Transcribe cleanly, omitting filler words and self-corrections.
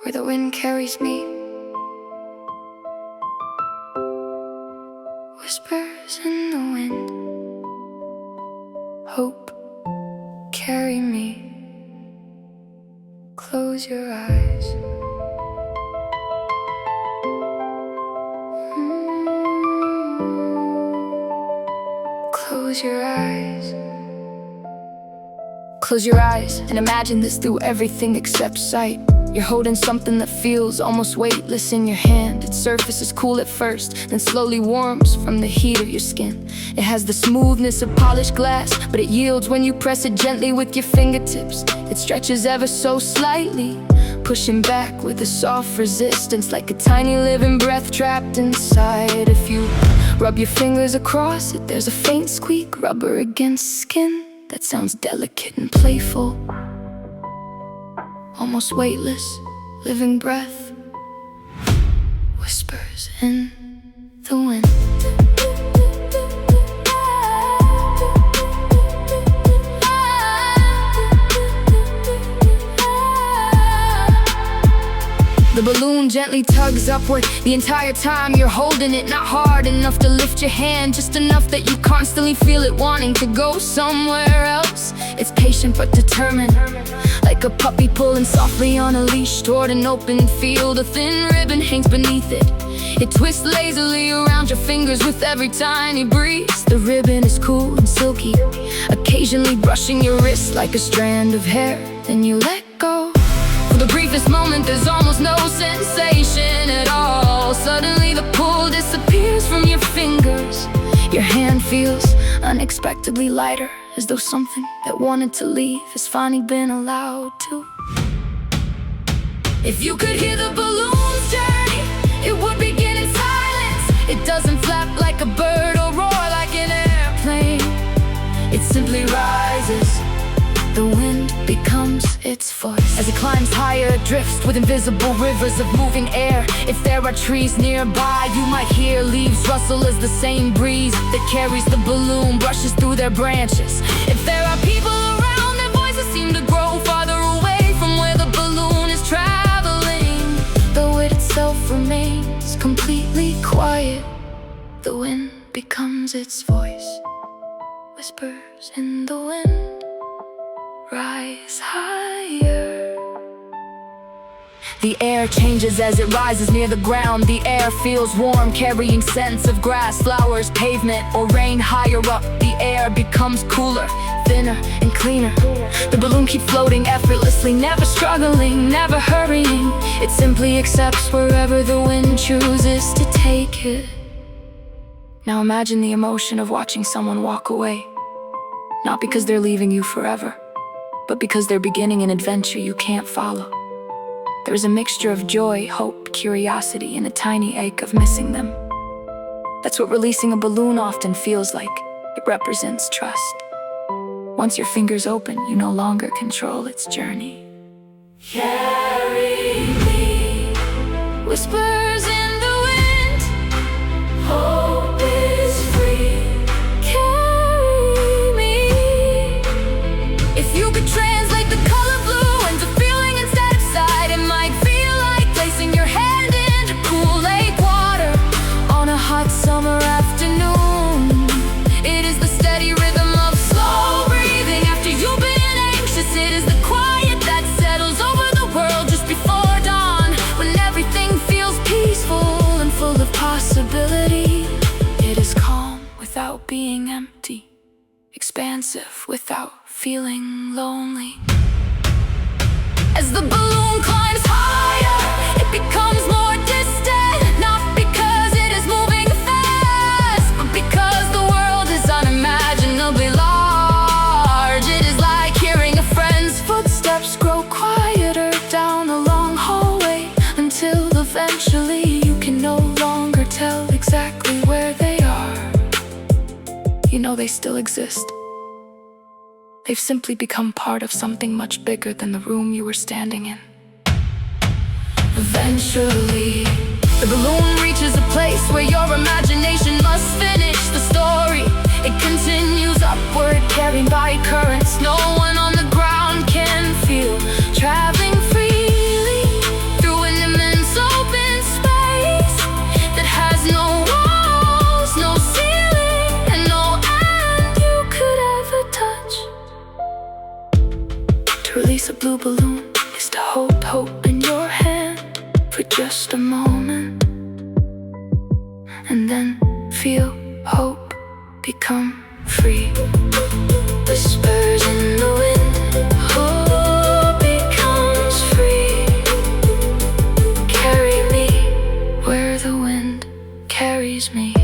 where the wind carries me. Whispers in the wind, hope, carry me. Close your eyes. Close your eyes. Close your eyes and imagine this through everything except sight. You're holding something that feels almost weightless in your hand. Its surface is cool at first, then slowly warms from the heat of your skin. It has the smoothness of polished glass, but it yields when you press it gently with your fingertips. It stretches ever so slightly, pushing back with a soft resistance, like a tiny living breath trapped inside. If you rub your fingers across it, there's a faint squeak, rubber against skin that sounds delicate and playful, almost weightless, living breath. Whispers in the wind. The balloon gently tugs upward the entire time you're holding it. Not hard enough to lift your hand, just enough that you constantly feel it wanting to go somewhere else. It's patient but determined, like a puppy pulling softly on a leash toward an open field. A thin ribbon hangs beneath it. It twists lazily around your fingers with every tiny breeze. The ribbon is cool and silky, occasionally brushing your wrist like a strand of hair. Then you let go. For the briefest moment, there's almost no sensation at all. Suddenly the pull disappears from your fingers. Your hand feels unexpectedly lighter, as though something that wanted to leave has finally been allowed to. If you could hear the balloon's journey, it would begin in silence. It doesn't flap like a bird or roar like an airplane. It simply rises. The wind becomes its voice. As it climbs higher, it drifts with invisible rivers of moving air. If there are trees nearby, you might hear leaves rustle as the same breeze that carries the balloon brushes through their branches. If there are people around, their voices seem to grow farther away from where the balloon is traveling. Though it itself remains completely quiet, the wind becomes its voice. Whispers in the wind, rise higher. The air changes as it rises near the ground. The air feels warm, carrying scents of grass, flowers, pavement, or rain. Higher up, the air becomes cooler, thinner, and cleaner. The balloon keeps floating effortlessly, never struggling, never hurrying. It simply accepts wherever the wind chooses to take it. Now imagine the emotion of watching someone walk away. Not because they're leaving you forever, but because they're beginning an adventure you can't follow. There's a mixture of joy, hope, curiosity, and a tiny ache of missing them. That's what releasing a balloon often feels like. It represents trust. Once your fingers open, you no longer control its journey. Carry me. Whispers in the wind, hope is free. Carry me. If you could translate the color blue into feeling instead of sight, it might feel like placing your hand into cool lake water on a hot summer afternoon. It is the steady rhythm of slow breathing after you've been anxious. It is the quiet that settles over the world just before dawn, when everything feels peaceful and full of possibility. It is calm without being empty, expansive without feeling lonely. As the balloon climbs higher, it becomes more distant. Not because it is moving fast, but because the world is unimaginably large. It is like hearing a friend's footsteps grow quieter down a long hallway, until eventually you can no longer tell exactly where they are. You know they still exist. They've simply become part of something much bigger than the room you were standing in. Eventually, the balloon reaches a place where your imagination must finish the story. It continues upward, carried by currents no one on the ground can feel, traveling freely through release a blue balloon is to hold hope in your hand for just a moment, and then feel hope become free. Whispers in the wind, hope becomes free. Carry me where the wind carries me.